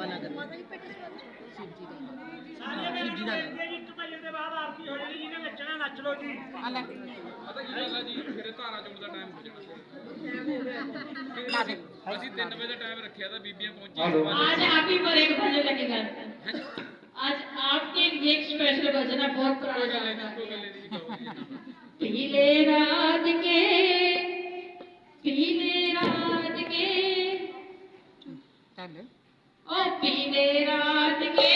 ਕਿਰਪਾ ਨਾ ਕਰੇ ਸ਼ਿਵ ਜੀ ਦਾ ਸ਼ਿਵ ਜੀ ਦਾ ਇੱਕ ਭਜਨ ਦੇ ਬਾਅਦ ਆਰਤੀ ਹੋ ਜਾਣੀ, ਜਿਹਨੇ ਨੱਚਣਾ ਨੱਚ ਲਓ ਜੀ। ਆ ਲੈ ਪਤਾ ਕੀ ਗੱਲ ਆ ਜੀ, ਫਿਰ ਧਾਰਾ ਚੋਣ ਦਾ ਟਾਈਮ ਹੋ ਜਾਣਾ। ਲਾ ਦੇ ਅਸੀਂ 3 ਵਜੇ ਦਾ ਟਾਈਮ ਰੱਖਿਆ ਤਾਂ ਬੀਬੀਆਂ ਪਹੁੰਚੀ। आज आप ही पर एक भजन लगेगा। आज आपके लिए एक स्पेशल भजन है, बहुत पुराना गाना है। पीले रात के ਚੱਲ ओ पीले रात के